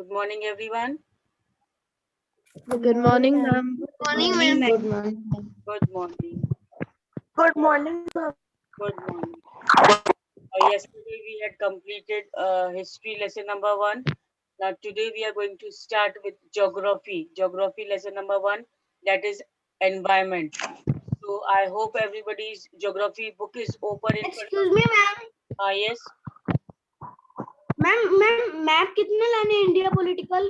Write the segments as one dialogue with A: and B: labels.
A: Good morning, everyone.
B: Good morning, ma'am.
C: Morning, ma'am.
B: Good morning.
A: Good morning.
C: Good morning.
A: Good morning. Yesterday we had completed history lesson number 1. Now today we are going to start with geography. Geography lesson number 1, that is environment. So I hope everybody's geography book is open in front
C: Excuse
A: of
C: me,
A: you.
C: ma'am.
A: Yes.
C: Ma'am map कितने लाने हैं India political?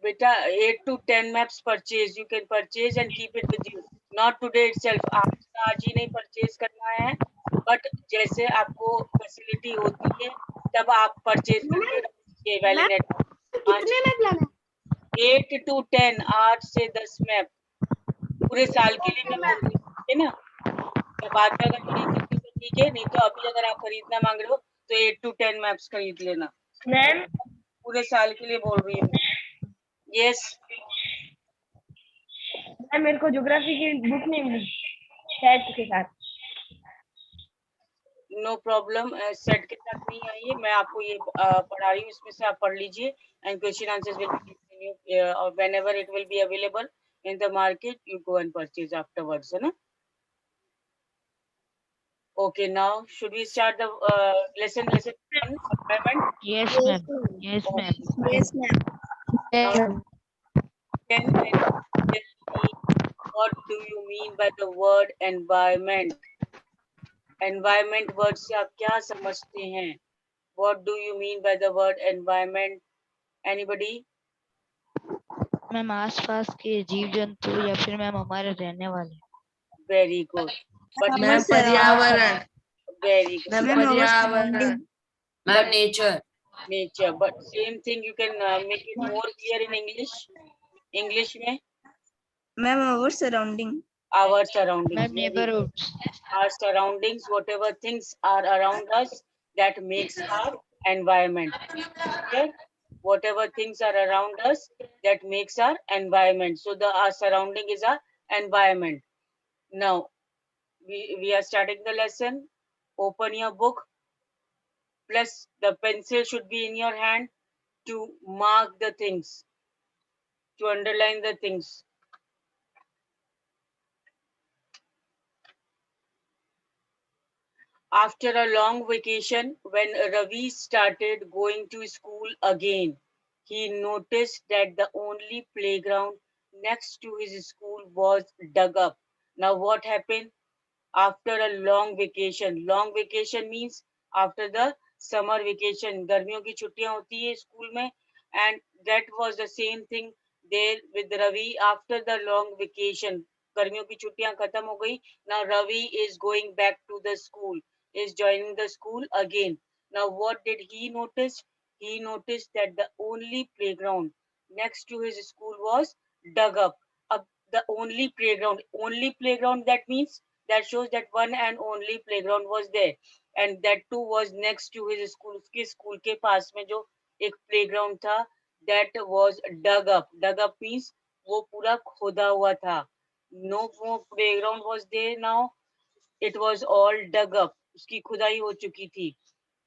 A: Beta, 8 to 10 maps purchase. You can purchase and keep it with you. Not today itself. आज ही नहीं purchase करना है. But जैसे आपको facility होती है, तब आप purchase करके रखिए Valinet.
C: कितने मैप लाने हैं?
A: 8 to 10, 8 से 10 मैप पूरे साल के लिए मैं बोल रही हूँ, ठीक है ना? तो बाद में अगर खरीद सकते हो तो ठीक है, नहीं तो अभी अगर आप खरीदना मांग रहे हो तो 8 to 10 मैप्स खरीद लेना.
B: मैम
A: पूरे साल के लिए बोल रही हूँ. Yes.
B: मैम मेरे को ज्योग्राफी की बुक नहीं मिली सेट के साथ.
A: No problem. सेट के साथ नहीं आई है, मैं आपको ये पढ़ा रही हूँ, इसमें से आप पढ़ लीजिए and question answers will be और whenever it will be available in the market you go and purchase afterwards, है ना? Okay, now should we start the lesson 1, environment?
B: Yes, ma'am. Yes, ma'am.
C: Yes, ma'am.
A: Now, can you tell me what do you mean by the word environment? Environment word से आप क्या समझते हैं? What do you mean by the word environment? Anybody?
B: Ma'am आसपास के जीव जंतु या फिर मैम हमारे रहने वाले.
A: Very good. But
D: मैम पर्यावरण.
A: very good.
D: मैम
A: But
D: पर्यावरण. Ma'am nature.
A: nature. But same thing you can make it more clear in English. English में
C: Ma'am, our surrounding.
A: our surroundings.
B: Ma'am
A: Very good.
B: Neighbourhoods.
A: Our surroundings, whatever things are around us, that makes our environment. Okay? Whatever things are around us, that makes our environment. So our surrounding is our environment. Now, we are starting the lesson. Open your book. Plus, the pencil should be in your hand to mark the things, to underline the things. After a long vacation, when Ravi started going to school again, he noticed that the only playground next to his school was dug up. Now, what happened? After a long vacation means after the summer vacation, गर्मियों की छुट्टियां होती है school में, and that was the same thing there with Ravi after the long vacation. गर्मियों की छुट्टियां खत्म हो गई. Now Ravi is going back to the school, is joining the school again. Now what did he notice? He noticed that the only playground next to his school was dug up. The only playground, that means that shows that one and only playground was there, and that too was next to his school. उसके school के पास में जो एक playground था, that was dug up. Dug up means वो पूरा खोदा हुआ था. No more playground was there now. It was all dug up. उसकी खुदाई हो चुकी थी.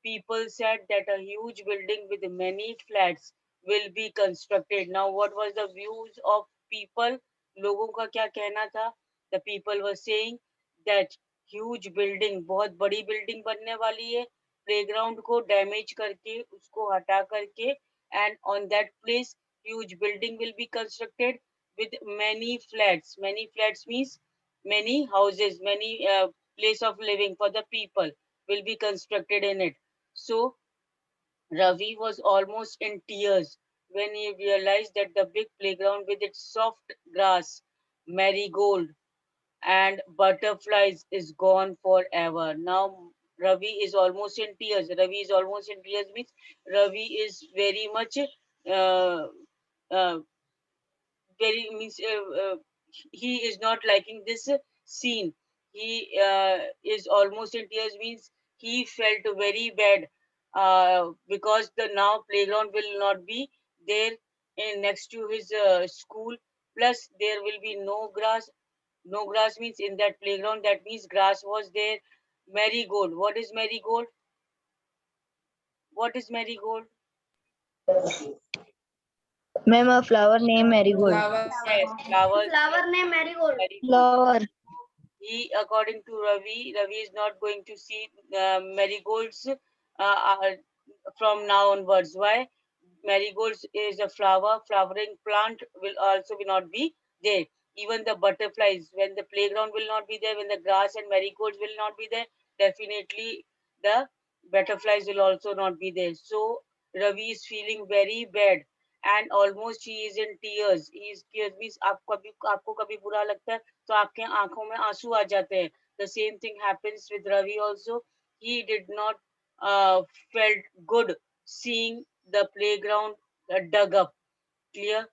A: People said that a huge building with many flats will be constructed. Now, what was the views of people? लोगों का क्या कहना था? The people were saying that huge building, बहुत बड़ी building बनने वाली है. Playground को damage करके, उसको हटा करके, and on that place, huge building will be constructed with many flats. Many flats means many houses, many place of living for the people will be constructed in it. So Ravi was almost in tears when he realized that the big playground with its soft grass, marigold, and butterflies is gone forever. Now Ravi is almost in tears. Ravi is almost in tears means Ravi is very much uh, uh, very means he is not liking this scene. He is almost in tears means he felt very bad because the now playground will not be there in next to his school. Plus there will be no grass. No grass means in that playground, that means grass was there. Marigold. What is marigold? What is marigold?
B: Ma'am, a flower named Marigold.
A: Yes, flowers.
C: Flower name marigold.
A: Very good.
B: Flower.
A: He, according to Ravi is not going to see marigolds from now onwards. Why? Marigolds is a flowering plant will also will not be there. Even the butterflies, when the playground will not be there, when the grass and marigolds will not be there, definitely the butterflies will also not be there. So Ravi is feeling very bad and almost he is in tears. He is tears means आपको कभी बुरा लगता है तो आपके आंखों में आंसू आ जाते हैं. The same thing happens with Ravi also. He did not felt good seeing the playground dug up. Clear?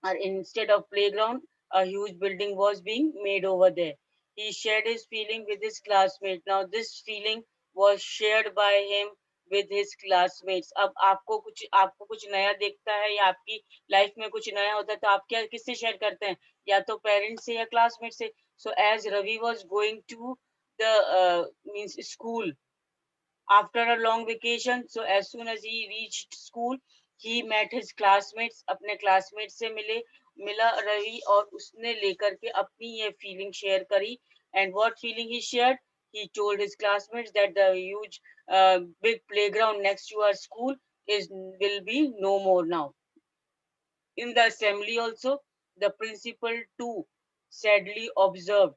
A: Or instead of playground, a huge building was being made over there. He shared his feeling with his classmates. Now, this feeling was shared by him with his classmates. अब आपको कुछ नया देखता है या आपकी life में कुछ नया होता है तो आप क्या किससे शेयर करते हैं या तो पेरेंट्स से या क्लासमेट से. So as Ravi was going to the means school after a long vacation, so as soon as he reached school, he met his classmates. अपने classmates से मिला रवि और उसने लेकर के अपनी ये feeling share करी. And what feeling he shared? He told his classmates that the huge big playground next to our school will be no more now. In the assembly also, the principal too sadly observed,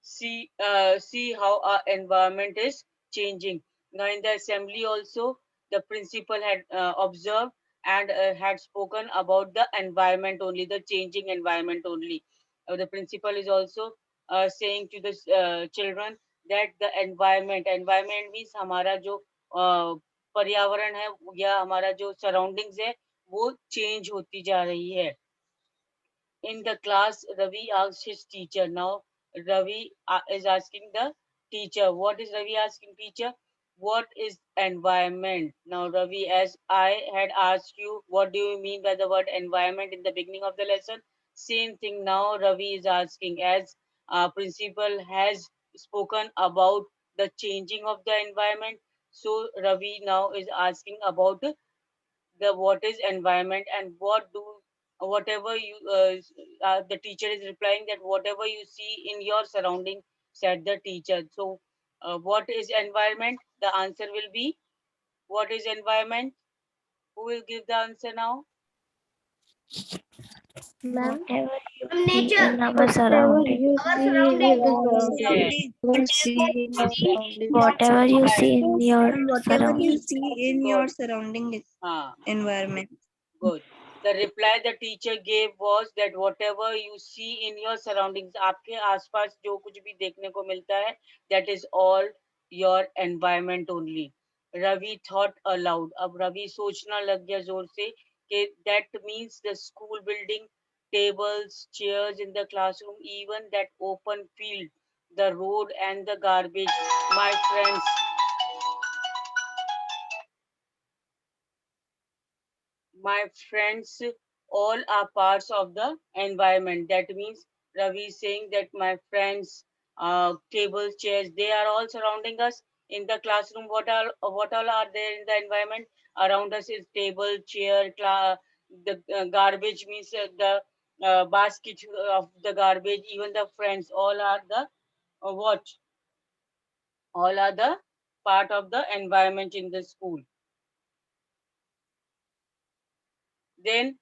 A: see how our environment is changing. Now in the assembly also, the principal had observed and had spoken about the environment only, the changing environment only. The principal is also saying to the children that the environment means हमारा जो पर्यावरण है या हमारा जो surroundings है वो change होती जा रही है. In the class, Ravi asked his teacher. Now, Ravi is asking the teacher. What is Ravi asking teacher? What is environment? Now, Ravi, as I had asked you, what do you mean by the word environment in the beginning of the lesson? Same thing now Ravi is asking as principal has spoken about the changing of the environment. So Ravi now is asking about the what is environment and what do whatever you the teacher is replying that whatever you see in your surrounding, said the teacher. So what is environment? The answer will be what is environment? Who will give the answer now?
B: Whatever you see
C: Nature.
B: in our surrounding.
C: Our surrounding.
A: Yes.
B: Whatever you see in your
C: Whatever you
B: surrounding.
C: see in your surrounding is
A: Ah,
C: environment.
A: good. The reply the teacher gave was that whatever you see in your surroundings, आपके आसपास जो कुछ भी देखने को मिलता है, that is all your environment only. Ravi thought aloud. अब रवि सोचना लग गया जोर से कि that means the school building, tables, chairs in the classroom, even that open field, the road and the garbage. My friends, my friends all are parts of the environment. That means Ravi is saying that my friends, tables, chairs, they are all surrounding us in the classroom. What all are there in the environment around us is table, chair, the garbage means the basket of the garbage, even the friends, all are the what? All are the part of the environment in the school. Then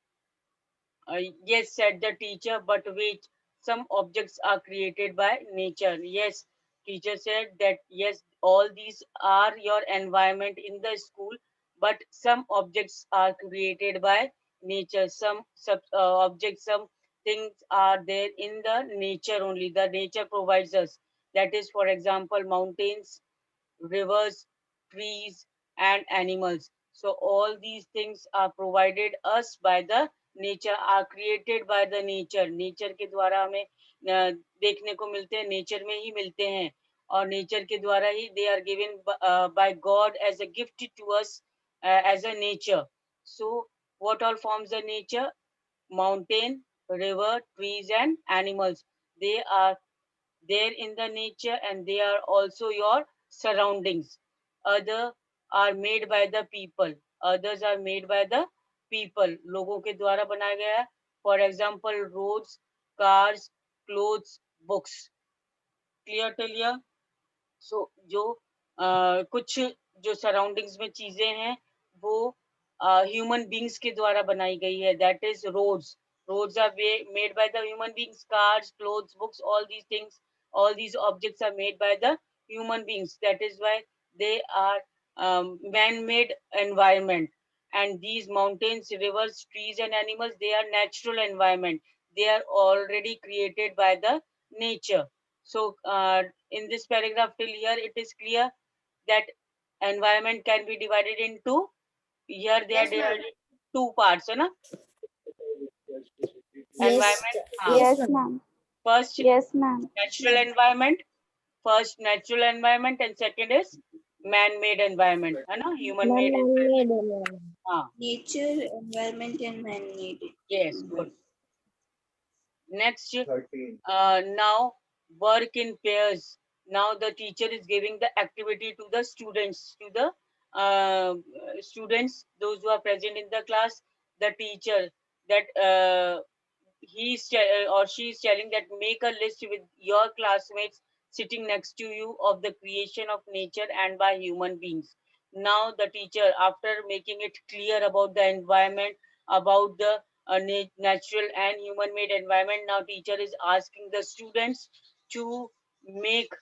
A: yes, said the teacher, but wait, some objects are created by nature. Yes, teacher said that yes, all these are your environment in the school, but some objects are created by nature. Some objects, some things are there in the nature only. The nature provides us. That is, for example, mountains, rivers, trees, and animals. So all these things are provided us by the nature, are created by the nature. Nature के द्वारा हमें देखने को मिलते हैं, nature में ही मिलते हैं और nature के द्वारा ही they are given by God as a gift to us as a nature. So what all forms the nature? Mountain, river, trees, and animals. They are there in the nature and they are also your surroundings. Other are made by the people. others are made by the people. लोगों के द्वारा बनाया गया है. For example, roads, cars, clothes, books. Clear till here? So जो कुछ जो surroundings में चीजें हैं वो ह्यूमन बींग्स के द्वारा बनाई गई है. That is roads are made by the human beings. Cars, clothes, books, all these things, all these objects are made by the human beings. That is why they are man-made environment. And these mountains, rivers, trees and animals, they are natural environment. They are already created by the nature. So in this paragraph till here it is clear that environment can be divided into, here they are
C: Yes, ma'am.
A: divided into two parts, है ना? Environment,
E: Yes, ma'am.
A: first
E: Yes, ma'am.
A: natural environment, and second is man-made environment, है ना? Human made environment.
C: Nature, environment, and man-made.
A: Yes, good. Next, now work in pairs. Now the teacher is giving the activity to the students, students, those who are present in the class. The teacher, that or she is telling that make a list with your classmates sitting next to you of the creation of nature and by human beings. Now the teacher, after making it clear about the environment, about the natural and human made environment, now teacher is asking the students to make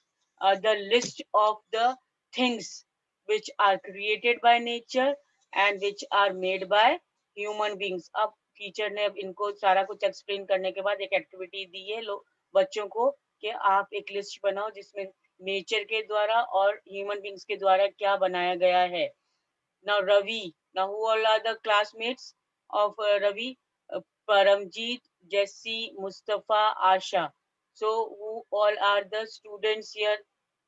A: the list of the things which are created by nature and which are made by human beings. अब teacher ने अब इनको सारा कुछ explain करने के बाद एक एक्टिविटी दी है बच्चों को कि आप एक लिस्ट बनाओ जिसमें नेचर के द्वारा और ह्यूमन बींग्स के द्वारा क्या बनाया गया है. Now Ravi, now who all are the classmates of Ravi? Paramjeet, Jesse, Mustafa, Asha. So who all are the students here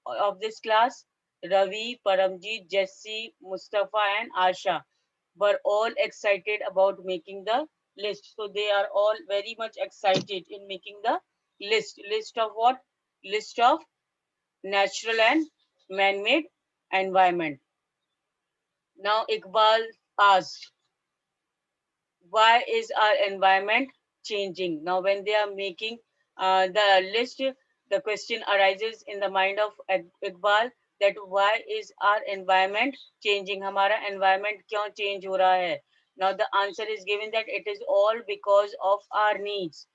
A: of this class? Ravi, Paramjeet, Jesse, Mustafa and Asha were all excited about making the list. So they are all very much excited in making the list. List of what? List of natural and man-made environment. Now Iqbal asked, why is our environment changing? Now when they are making the list, the question arises in the mind of Iqbal that why is our environment changing? हमारा environment क्यों change हो रहा है? Now the answer is given that it is all because of our needs.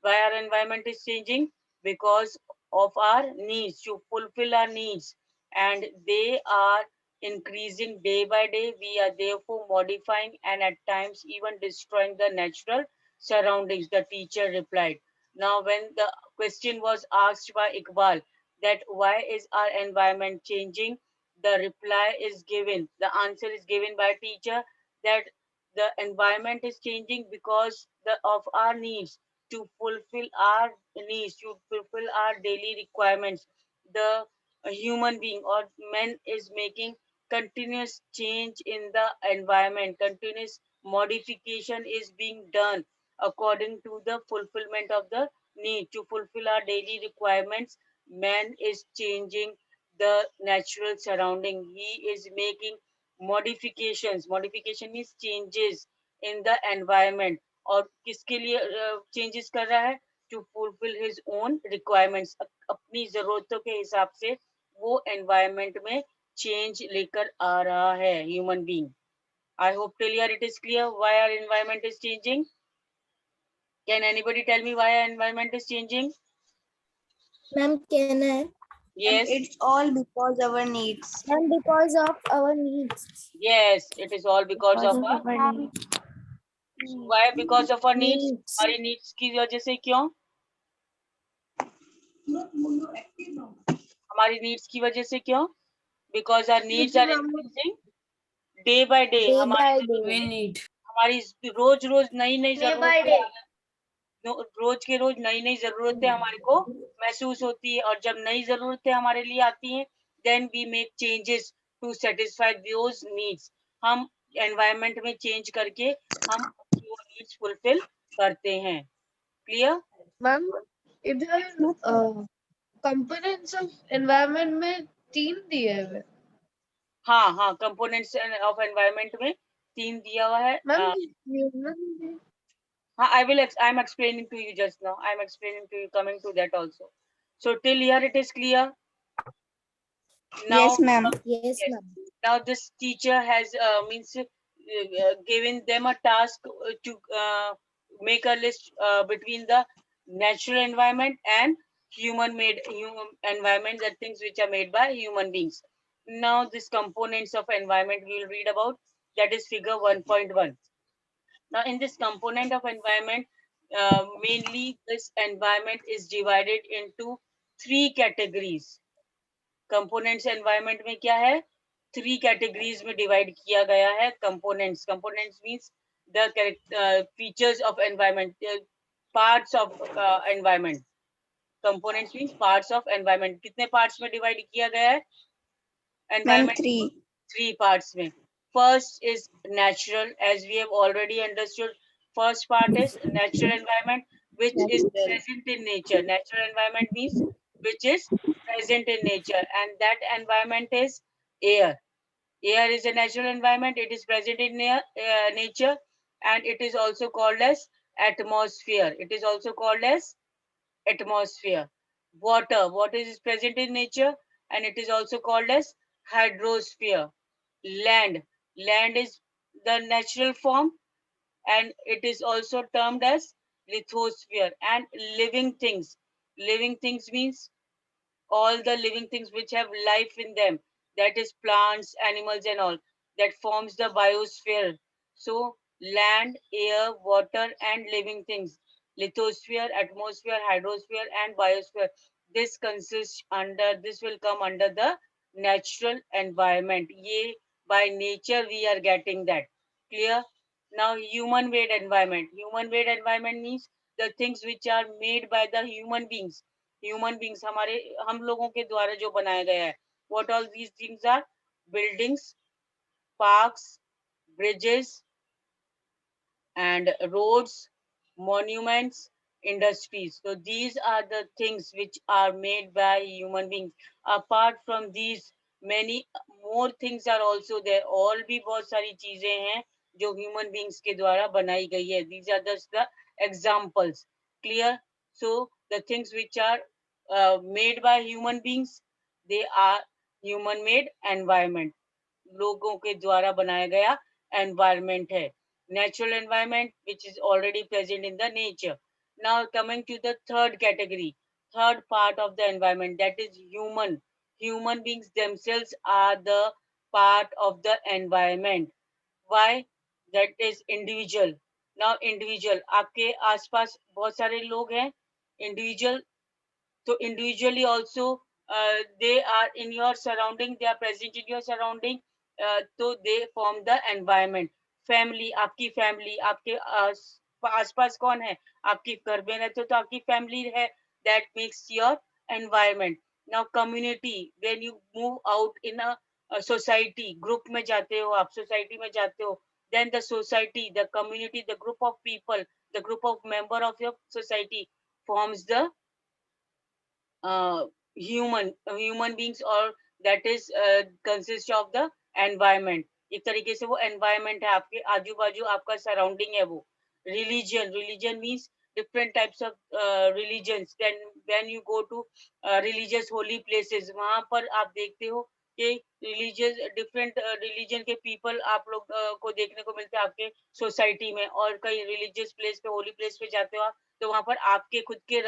A: Why our environment is changing? Because of our needs, to fulfill our needs, and they are increasing day by day. We are therefore modifying and at times even destroying the natural surroundings, the teacher replied. Now when the question was asked by Iqbal that why is our environment changing, the reply is given, the answer is given by teacher that the environment is changing because of our needs, to fulfill our needs, to fulfill our daily requirements. The human being or man is making continuous change in the environment, continuous modification is being done according to the fulfillment of the need. To fulfill our daily requirements, man is changing the natural surrounding. He is making modifications. Modification means changes in the environment. और किसके लिए changes कर रहा है? To fulfil his own requirements, अपनी जरूरतों के हिसाब से वो एनवायरनमेंट में चेंज लेकर आ रहा है human being. I hope till here it is clear why our environment is changing. Can anybody tell me why our environment is changing?
E: Ma'am, can I?
A: Yes.
C: And it's all because our needs.
E: Ma'am, because of our needs.
A: Yes, it is all because of our
E: needs.
A: why? Because of our needs. हमारी needs की वजह से क्यों? हमारी needs की वजह से क्यों? Because our needs are increasing day by day. हमारी रोज रोज नई नई जरूरतें, रोज के रोज नई नई जरूरतें हमारे को महसूस होती है, और जब नई जरूरतें हमारे लिए आती हैं, then we make changes to satisfy those needs. हम environment में change करके हम वो needs fulfill करते हैं. Clear?
F: मैम इधर कंपोनेंट्स ऑफ एनवायरनमेंट में 3 दिए हुए.
A: हाँ हाँ, कंपोनेंट्स ऑफ एनवायरनमेंट में 3 दिया हुआ है. हाँ, I'm explaining to you just now. I'm explaining to you, coming to that also. So till here it is clear. Now,
C: Yes, ma'am.
E: Yes,
A: yes.
E: ma'am.
A: Now this teacher has given them a task to make a list between the natural environment and human-made environment, the things which are made by human beings. Now these components of environment we will read about, that is figure 1.1. Now in this component of environment, mainly this environment is divided into 3 categories. Components environment में क्या है? 3 categories में divide किया गया है. Components means the features of environment, parts of environment. Components means parts of environment. कितने parts में divide किया गया है?
C: Ma'am,
A: Environment
C: 3.
A: 3 parts में. First is natural, as we have already understood. First part is natural environment, which is
C: Natural.
A: present in nature. Natural environment means which is present in nature, and that environment is air. Air is a natural environment. It is present in nature, and it is also called as atmosphere. It is also called as atmosphere. Water is present in nature, and it is also called as hydrosphere. Land is the natural form, and it is also termed as lithosphere. And living things means all the living things which have life in them, that is plants, animals and all, that forms the biosphere. So land, air, water and living things, lithosphere, atmosphere, hydrosphere and biosphere, this will come under the natural environment. Ye by nature we are getting that. Clear? Now human made environment means the things which are made by the human beings, हमारे हम लोगों के द्वारा जो बनाया गया है. What all these things are? Buildings, parks, bridges and roads, monuments, industries. So these are the things which are made by human beings. Apart from these, many more things are also there. और भी बहुत सारी चीजें हैं जो human beings के द्वारा बनाई गई है. These are just the examples. Clear? So the things which are made by human beings, they are human made environment. लोगों के द्वारा बनाया गया environment है. Natural environment, which is already present in the nature. Now coming to the third category, third part of the environment, that is human. Human beings themselves are the part of the environment. Why? That is individual. Now individual, आपके आसपास बहुत सारे लोग हैं. Individual, so individually also they are in your surrounding, they are present in your surrounding, so they form the environment. Family, आपकी family, आपके आसपास कौन है? आपकी घर में रहते हो तो आपकी family है, that makes your environment. Now community, when you move out in a society, group में जाते हो आप, society में जाते हो, then the society, the community, the group of people, the group of member of your society forms the human beings, or that is consist of the environment. एक तरीके से वो environment है, आपके आजू बाजू आपका surrounding है वो. Religion means different types of religions. Then when you go to religious holy places, वहां पर आप देखते हो कि religious different religion के people आप लोग को देखने को मिलते हैं आपके सोसाइटी में. और कई religious place पे, holy place पे जाते हो आप, तो वहां पर आपके खुद के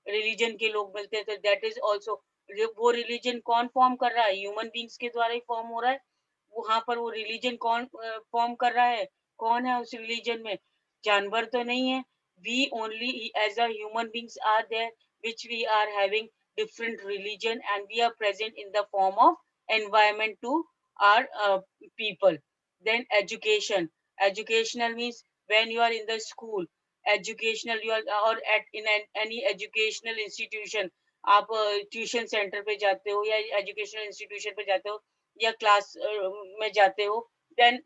A: रिलीजन के लोग मिलते थे. दैट इज ऑल्सो, वो रिलीजन कौन फॉर्म कर रहा है? ह्यूमन बींग्स के द्वारा ही फॉर्म हो रहा है. वहां पर वो रिलीजन कौन फॉर्म कर रहा है? कौन है उस रिलीजन में? जानवर तो नहीं है. We only as a human beings are there which we are having different religion, and we are present in the form of environment to our people. Then educational means when you are in the school, educational you are, or at in any educational institution, आप tuition centre पे जाते हो या educational institution पे जाते हो या class में जाते हो, then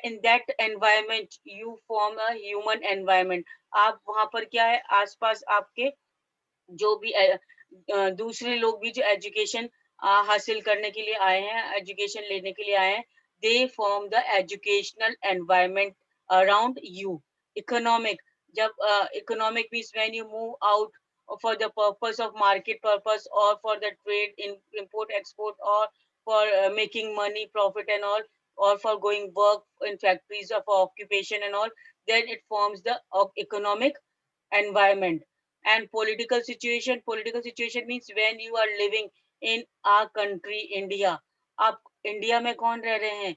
A: in that environment you form a human environment. आप वहां पर क्या है, आसपास आपके जो भी दूसरे लोग भी जो एजुकेशन हासिल करने के लिए आए हैं, एजुकेशन लेने के लिए आए हैं. They form the educational environment around you. Economic, जब economic means when you move out for the purpose of market purpose or for the trade in import export or for making money profit and all, or for going work in factories or for occupation and all, then it forms the economic environment. And political situation means when you are living in our country India. आप India में कौन रह रहे हैं?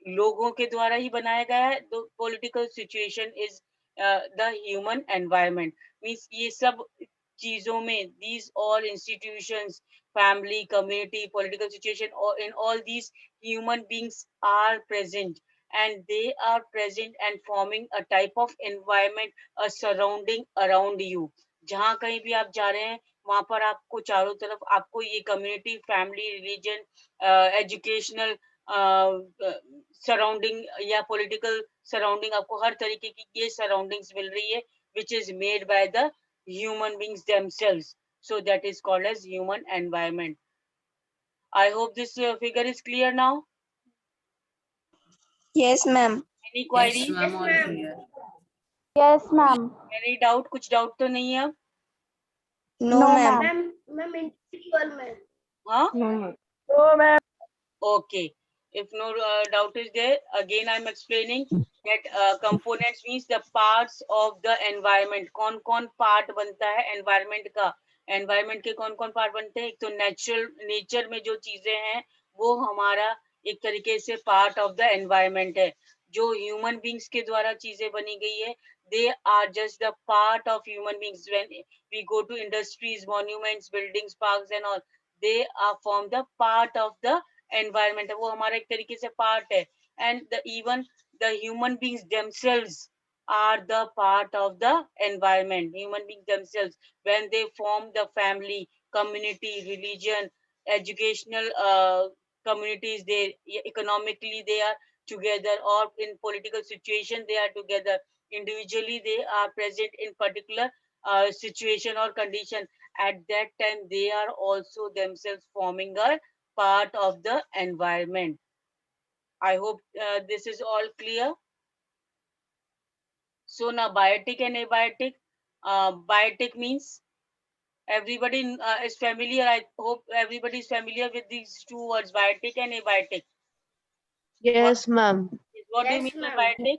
A: लोगों के द्वारा ही बनाया गया है. तो political situation is the human environment. Means ये सब चीजों में these all institutions, family, community, political situation, or in all these human beings are present, and they are present and forming a type of environment, a surrounding around you. जहाँ कहीं भी आप जा रहे हैं वहां पर आपको चारों तरफ आपको ये community, family, religion, educational surrounding या पॉलिटिकल सराउंडिंग, आपको हर तरीके की ये सराउंडिंग्स मिल रही है, which is made by the human beings themselves. So that is called as human environment. I hope this figure is clear now.
C: Yes, ma'am.
A: Any
D: Yes,
A: query?
D: ma'am, all clear.
E: Yes, ma'am.
A: Any doubt? कुछ doubt तो नहीं है?
C: No, ma'am.
E: Ma'am, individual, ma'am.
A: हाँ?
E: No, ma'am.
A: Okay. If no doubt is there, again I'm explaining that components means the parts of the environment. कौन कौन part बनता है environment का? Environment के कौन कौन part बनते हैं? एक तो nature में जो चीजें हैं वो हमारा एक तरीके से part of the environment है. जो human beings के द्वारा चीजें बनी गई है, they are just the part of human beings. When we go to industries, monuments, buildings, parks and all, they are form the part of the environment है, वो हमारा एक तरीके से part है. And even the human beings themselves are the part of the environment. Human beings themselves, when they form the family, community, religion, educational communities, they economically they are together, or in political situation they are together. Individually they are present in particular situation or condition. At that time they are also themselves forming a part of the environment. I hope this is all clear. So now biotic and abiotic. Biotic means everybody is familiar. I hope everybody is familiar with these two words, biotic and abiotic.
E: Yes, ma'am.
A: What do you mean by biotic?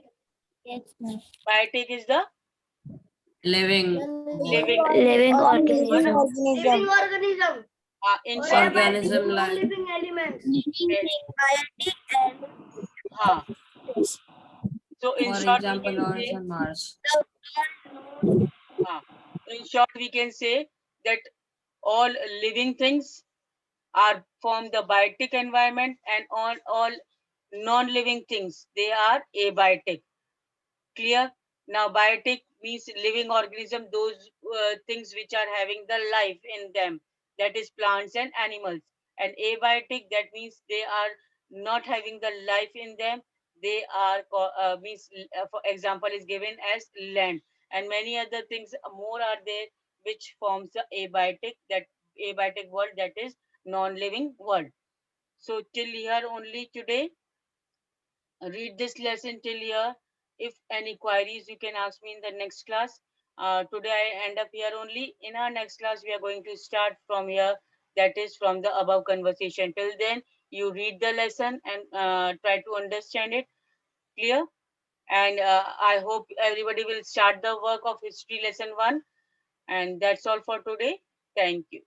E: Yes, ma'am.
A: Biotic is the
D: Living.
A: living
E: Living
C: Living
E: organism.
C: organism.
E: organism.
A: in short,
D: Organism like.
E: Living elements.
A: हाँ. So in
D: For
A: short,
D: example,
A: we can
D: Lawrence
A: say,
D: and Mars.
A: in short, we can say that all living things are from the biotic environment, and all non-living things, they are abiotic. Clear? Now, biotic means living organism, those things which are having the life in them, that is plants and animals. And abiotic, that means they are not having the life in them. They are means, for example, is given as land, and many other things more are there which forms the abiotic, that abiotic world, that is non-living world. So till here only today. Read this lesson till here. If any queries, you can ask me in the next class. Today I end up here only. In our next class, we are going to start from here. That is from the above conversation. Till then, you read the lesson and try to understand it. Clear? And I hope everybody will start the work of history lesson 1. And that's all for today. Thank you.